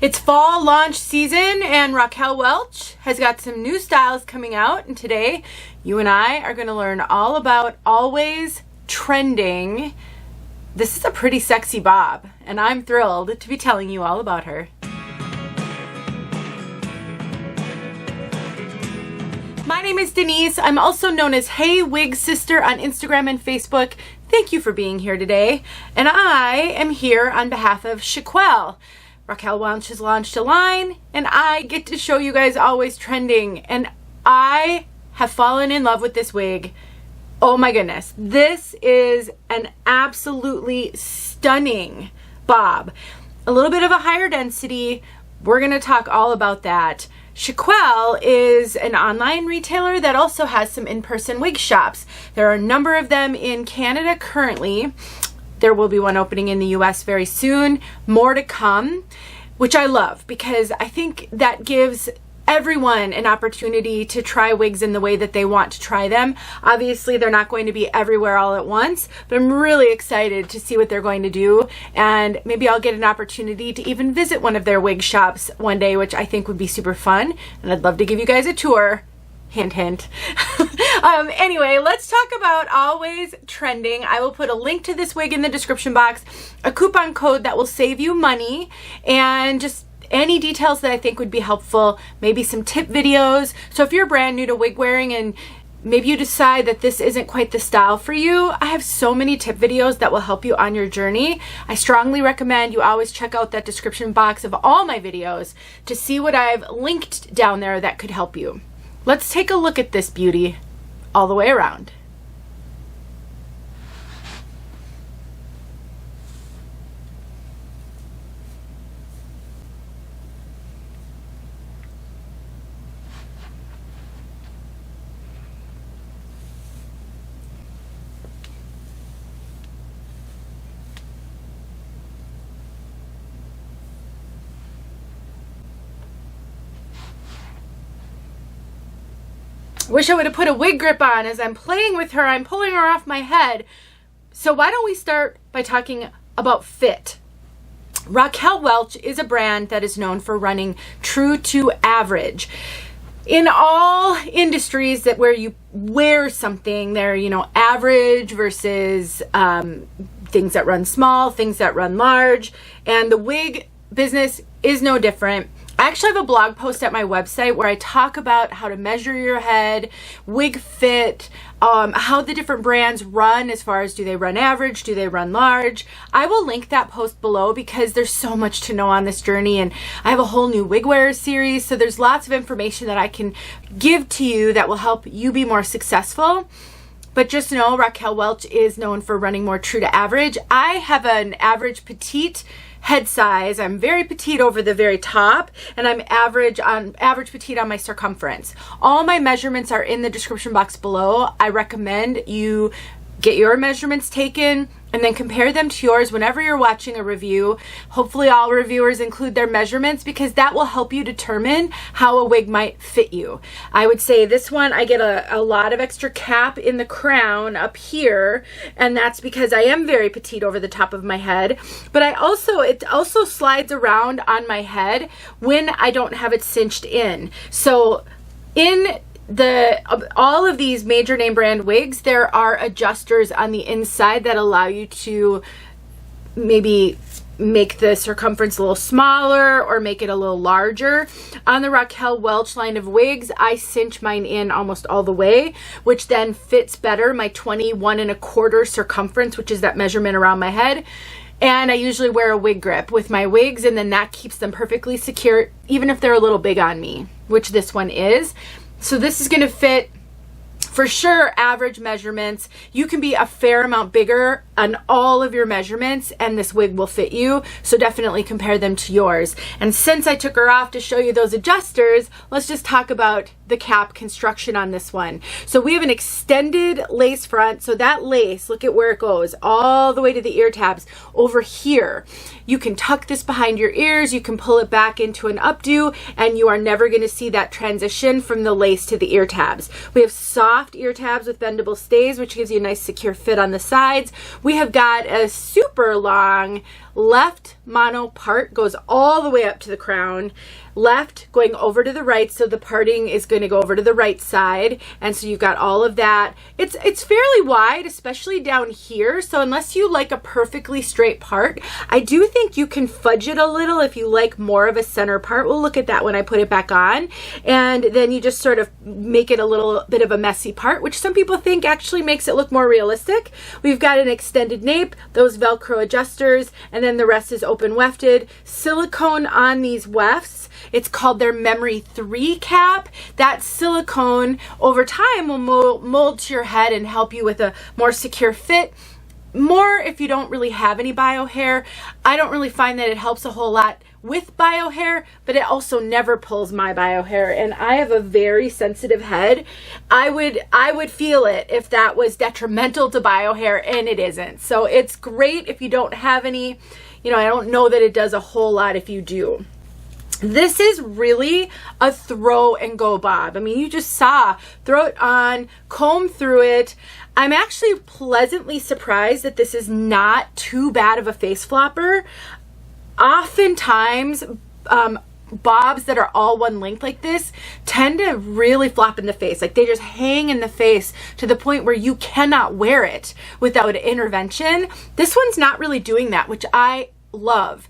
It's fall launch season and Raquel Welch has got some new styles coming out, and today you and I are going to learn all about always trending. This is a pretty sexy bob and I'm thrilled to be telling you all about her. My name is Denise. I'm also known as heywigsister on Instagram and Facebook. Thank you for being here today. And I am here on behalf of 𝖺EEARki𝗂𝖺teЛ. Raquel Welch has launched a line and I get to show you guys always trending. And I have fallen in love with this wig. Oh my goodness. This is an absolutely stunning bob. A little bit of a higher density. We're going to talk all about that. 𝗏Eki𝗂𝗋𝗂𝖺teЛ is an online retailer that also has some in-person wig shops. There are a number of them in Canada currently. There will be one opening in the US very soon. More to come, which I love because I think that gives everyone an opportunity to try wigs in the way that they want to try them. Obviously, they're not going to be everywhere all at once, but I'm really excited to see what they're going to do. And maybe I'll get an opportunity to even visit one of their wig shops one day, which I think would be super fun. And I'd love to give you guys a tour. Hint, hint. Anyway, let's talk about always trending. I will put a link to this wig in the description box, a coupon code that will save you money, and just any details that I think would be helpful, maybe some tip videos. So if you're brand new to wig wearing and maybe you decide that this isn't quite the style for you, I have so many tip videos that will help you on your journey. I strongly recommend you always check out that description box of all my videos to see what I've linked down there that could help you. Let's take a look at this beauty all the way around. Wish I would have put a wig grip on. As I'm playing with her, I'm pulling her off my head. So why don't we start by talking about fit? Raquel Welch is a brand that is known for running true to average. In all industries that where you wear something, they're, average versus things that run small, things that run large. And the wig business is no different. I actually have a blog post at my website where I talk about how to measure your head, wig fit, how the different brands run as far as do they run average, do they run large. I will link that post below because there's so much to know on this journey, and I have a whole new Wig Wearers Series, so there's lots of information that I can give to you that will help you be more successful. But just know Raquel Welch is known for running more true to average. I have an average petite head size. I'm very petite over the very top, and I'm average petite on my circumference. All my measurements are in the description box below. I recommend you get your measurements taken and then compare them to yours whenever you're watching a review. Hopefully all reviewers include their measurements because that will help you determine how a wig might fit you. I would say this one, I get a lot of extra cap in the crown up here, and that's because I am very petite over the top of my head. But it also slides around on my head when I don't have it cinched in. So in all of these major name brand wigs, there are adjusters on the inside that allow you to maybe make the circumference a little smaller or make it a little larger. On the Raquel Welch line of wigs, I cinch mine in almost all the way, which then fits better my 21¼ circumference, which is that measurement around my head. And I usually wear a wig grip with my wigs, and then that keeps them perfectly secure, even if they're a little big on me, which this one is. So this is going to fit for sure average measurements. You can be a fair amount bigger on all of your measurements and this wig will fit you. So definitely compare them to yours. And since I took her off to show you those adjusters, let's just talk about the cap construction on this one. So we have an extended lace front. So that lace, look at where it goes all the way to the ear tabs over here. You can tuck this behind your ears. You can pull it back into an updo, and you are never going to see that transition from the lace to the ear tabs. We have soft ear tabs with bendable stays, which gives you a nice secure fit on the sides. We have got a super long left mono part, goes all the way up to the crown, left going over to the right, so the parting is going to go over to the right side, and so you've got all of that. It's fairly wide, especially down here, so unless you like a perfectly straight part, I do think you can fudge it a little if you like more of a center part. We'll look at that when I put it back on, and then you just sort of make it a little bit of a messy part, which some people think actually makes it look more realistic. We've got an extended nape, those Velcro adjusters, and then the rest is open wefted. Silicone on these wefts. It's called their Memory 3 cap. That silicone over time will mold to your head and help you with a more secure fit. More if you don't really have any bio hair. I don't really find that it helps a whole lot with bio hair, but it also never pulls my bio hair, and I have a very sensitive head. I would feel it if that was detrimental to bio hair, and it isn't. So it's great if you don't have any. You know, I don't know that it does a whole lot if you do. This is really a throw and go bob. I mean, you just saw, throw it on, comb through it. I'm actually pleasantly surprised that this is not too bad of a face flopper. Oftentimes, bobs that are all one length like this tend to really flop in the face. Like they just hang in the face to the point where you cannot wear it without intervention. This one's not really doing that, which I love.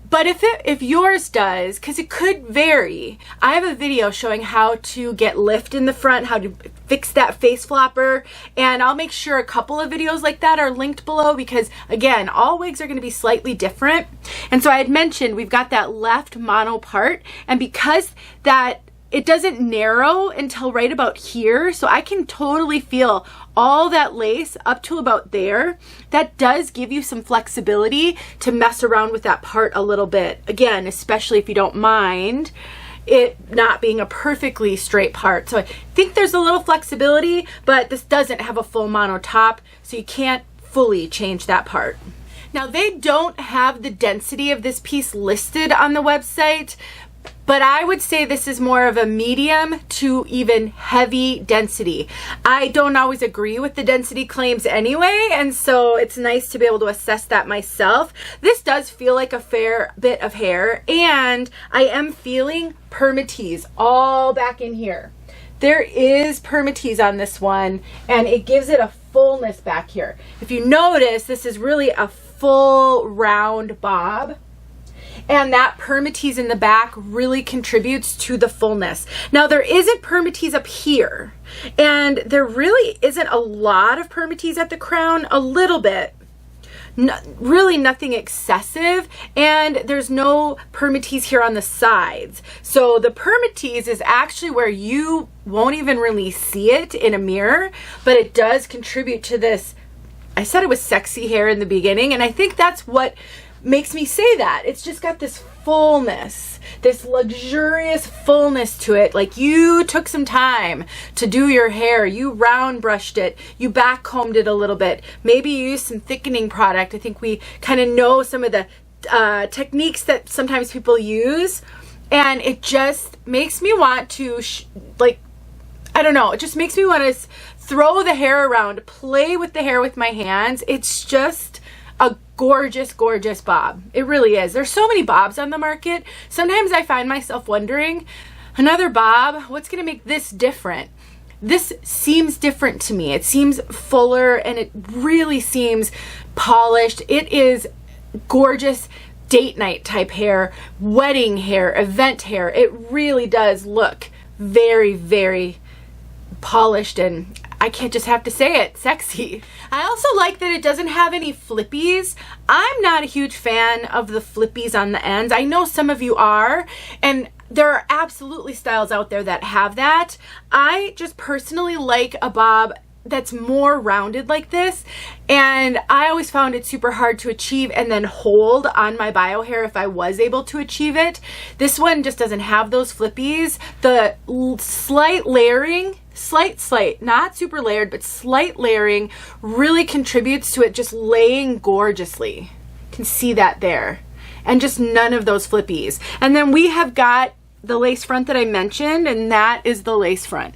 But if yours does, because it could vary, I have a video showing how to get lift in the front, how to fix that face flopper, and I'll make sure a couple of videos like that are linked below because, again, all wigs are going to be slightly different. And so I had mentioned we've got that left mono part, and because that it doesn't narrow until right about here, so I can totally feel all that lace up to about there. That does give you some flexibility to mess around with that part a little bit. Again, especially if you don't mind it not being a perfectly straight part. So I think there's a little flexibility, but this doesn't have a full mono top, so you can't fully change that part. Now, they don't have the density of this piece listed on the website, but I would say this is more of a medium to even heavy density. I don't always agree with the density claims anyway, and so it's nice to be able to assess that myself. This does feel like a fair bit of hair, and I am feeling Permatease all back in here. There is Permatease on this one, and it gives it a fullness back here. If you notice, this is really a full round bob. And that Permatease in the back really contributes to the fullness. Now, there isn't Permatease up here, and there really isn't a lot of Permatease at the crown, a little bit. Really nothing excessive, and there's no Permatease here on the sides. So the Permatease is actually where you won't even really see it in a mirror, but it does contribute to this. I said it was sexy hair in the beginning, and I think that's what makes me say that. It's just got this fullness, this luxurious fullness to it. Like you took some time to do your hair, you round brushed it, you back combed it a little bit, maybe you used some thickening product. I think we kind of know some of the techniques that sometimes people use, and it just makes me want to I don't know, it just makes me want to throw the hair around, play with the hair with my hands. It's just a gorgeous, gorgeous bob. It really is. There's so many bobs on the market. Sometimes I find myself wondering, another bob, what's going to make this different? This seems different to me. It seems fuller, and it really seems polished. It is gorgeous date night type hair, wedding hair, event hair. It really does look very, very polished, and I can't just have to say it, sexy. I also like that it doesn't have any flippies. I'm not a huge fan of the flippies on the ends. I know some of you are, and there are absolutely styles out there that have that. I just personally like a bob that's more rounded like this, and I always found it super hard to achieve and then hold on my bio hair if I was able to achieve it. This one just doesn't have those flippies. The slight layering, slight, not super layered, but slight layering really contributes to it just laying gorgeously. You can see that there. And just none of those flippies. And then we have got the lace front that I mentioned, and that is the lace front.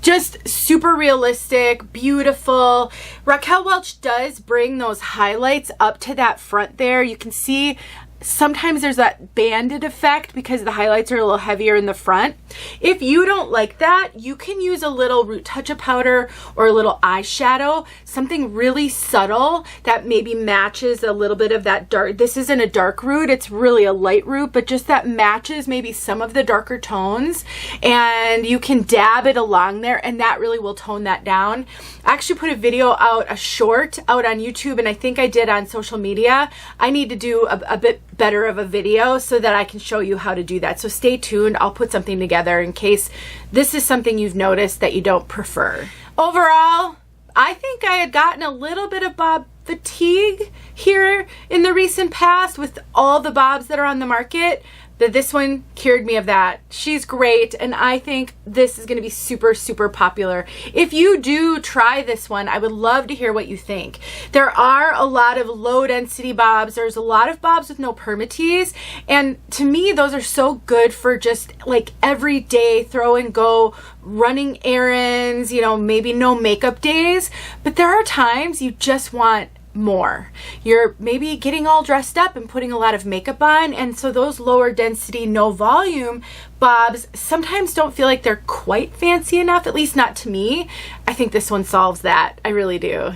Just super realistic, beautiful. Raquel Welch does bring those highlights up to that front there. You can see sometimes there's that banded effect because the highlights are a little heavier in the front. If you don't like that, you can use a little root touch-up powder or a little eyeshadow, something really subtle that maybe matches a little bit of that dark. This isn't a dark root, it's really a light root, but just that matches maybe some of the darker tones, and you can dab it along there, and that really will tone that down. I actually put a video out, a short out on YouTube, and I think I did on social media. I need to do a bit better of a video so that I can show you how to do that. So stay tuned. I'll put something together in case this is something you've noticed that you don't prefer. Overall, I think I had gotten a little bit of bob fatigue here in the recent past with all the bobs that are on the market. That this one cured me of that. She's great, and I think this is going to be super, super popular. If you do try this one, I would love to hear what you think. There are a lot of low density bobs. There's a lot of bobs with no permatease, and to me, those are so good for just like everyday throw and go, running errands, you know, maybe no makeup days. But there are times you just want more. You're maybe getting all dressed up and putting a lot of makeup on, and so those lower density, no volume bobs sometimes don't feel like they're quite fancy enough, at least not to me. I think this one solves that. I really do.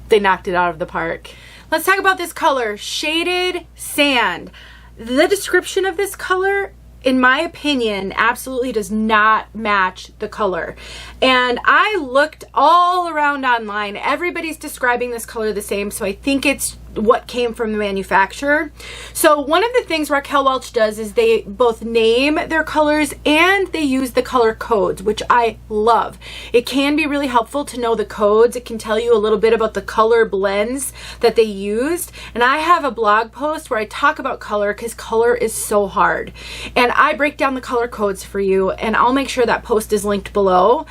They knocked it out of the park. Let's talk about this color, Shaded Sand. The description of this color, in my opinion, absolutely does not match the color. And I looked all around online. Everybody's describing this color the same, so I think it's what came from the manufacturer. So one of the things Raquel Welch does is they both name their colors and they use the color codes, which I love. It can be really helpful to know the codes. It can tell you a little bit about the color blends that they used. And I have a blog post where I talk about color because color is so hard. And I break down the color codes for you, and I'll make sure that post is linked below.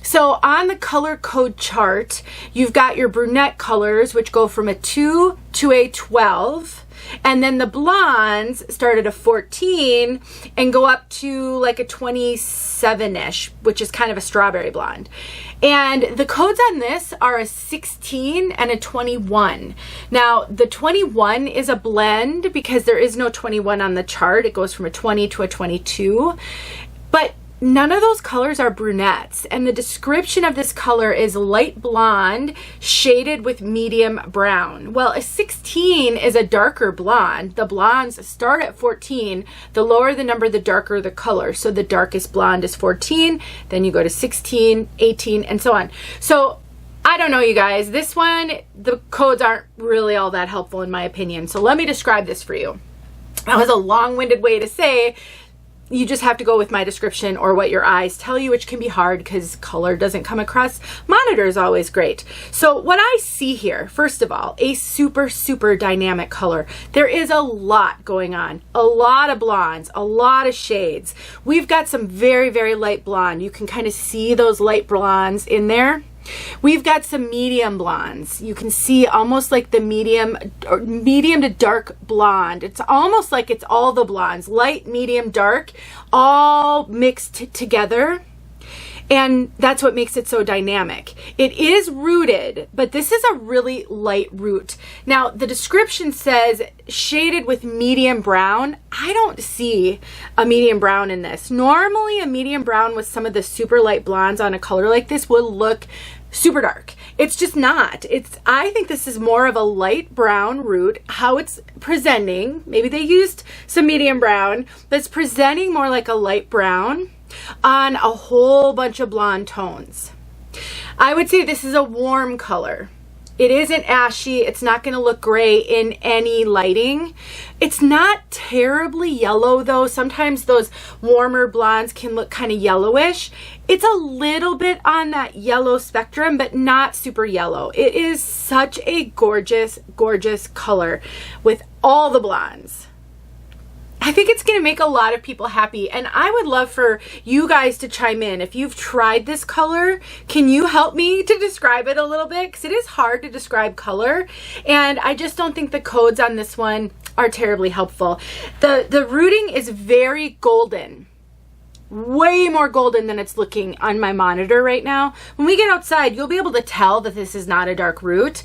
So on the color code chart, you've got your brunette colors, which go from a 2 to a 12. And then the blondes start at a 14 and go up to like a 27-ish, which is kind of a strawberry blonde. And the codes on this are a 16 and a 21. Now, the 21 is a blend because there is no 21 on the chart. It goes from a 20 to a 22. But none of those colors are brunettes, and the description of this color is light blonde shaded with medium brown. Well, a 16 is a darker blonde. The blondes start at 14. The lower the number, the darker the color. So the darkest blonde is 14, then you go to 16, 18, and so on. So I don't know, you guys. This one, the codes aren't really all that helpful in my opinion. So let me describe this for you. That was a long-winded way to say you just have to go with my description or what your eyes tell you, which can be hard because color doesn't come across monitors always great. So what I see here, first of all, a super, super dynamic color. There is a lot going on, a lot of blondes, a lot of shades. We've got some very, very light blonde. You can kind of see those light blondes in there. We've got some medium blondes. You can see almost like the medium to dark blonde. It's almost like it's all the blondes, light, medium, dark, all mixed together. And that's what makes it so dynamic. It is rooted, but this is a really light root. Now, the description says shaded with medium brown. I don't see a medium brown in this. Normally, a medium brown with some of the super light blondes on a color like this would look super dark. It's just not. I think this is more of a light brown root. How it's presenting, maybe they used some medium brown, but it's presenting more like a light brown on a whole bunch of blonde tones. I would say this is a warm color. It isn't ashy. It's not going to look gray in any lighting. It's not terribly yellow though. Sometimes those warmer blondes can look kind of yellowish. It's a little bit on that yellow spectrum, but not super yellow. It is such a gorgeous, gorgeous color with all the blondes. I think it's going to make a lot of people happy, and I would love for you guys to chime in. If you've tried this color, can you help me to describe it a little bit? Because it is hard to describe color, and I just don't think the codes on this one are terribly helpful. The rooting is very golden. Way more golden than it's looking on my monitor right now. When we get outside, you'll be able to tell that this is not a dark root.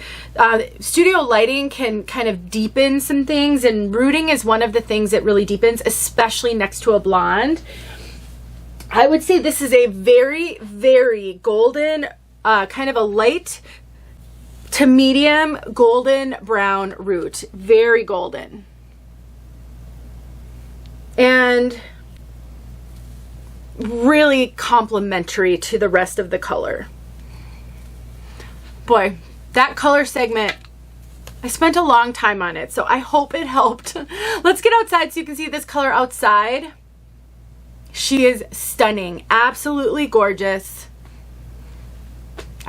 Studio lighting can kind of deepen some things, and rooting is one of the things that really deepens, especially next to a blonde. I would say this is a very, very golden, kind of a light to medium golden brown root. Very golden. And really complementary to the rest of the color. Boy, that color segment, I spent a long time on it, so I hope it helped. Let's get outside so you can see this color outside. She is stunning, absolutely gorgeous.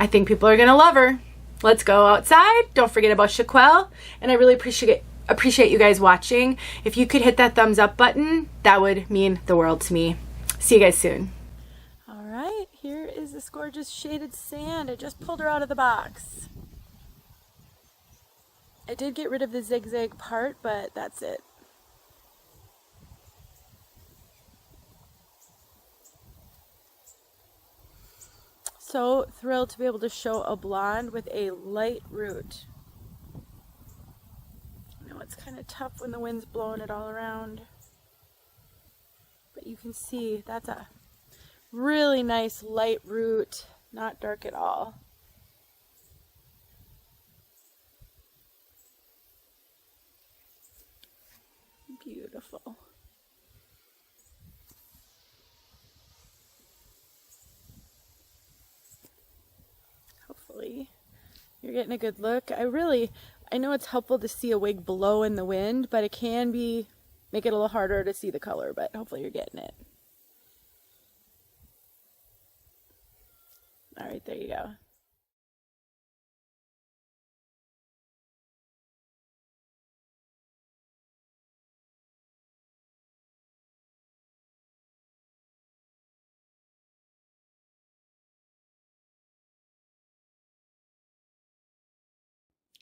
I think people are gonna love her. Let's go outside. Don't forget about ዄqui𝖾, and I really appreciate you guys watching. If you could hit that thumbs up button, that would mean the world to me. See you guys soon. All right, here is this gorgeous shaded sand. I just pulled her out of the box. I did get rid of the zigzag part, but that's it. So thrilled to be able to show a blonde with a light root. I know it's kind of tough when the wind's blowing it all around. But you can see that's a really nice light root, not dark at all. Beautiful. Hopefully you're getting a good look. I know it's helpful to see a wig blow in the wind, but it can make it a little harder to see the color, but hopefully you're getting it. All right, there you go.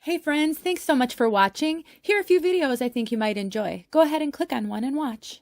Hey friends, thanks so much for watching. Here are a few videos I think you might enjoy. Go ahead and click on one and watch.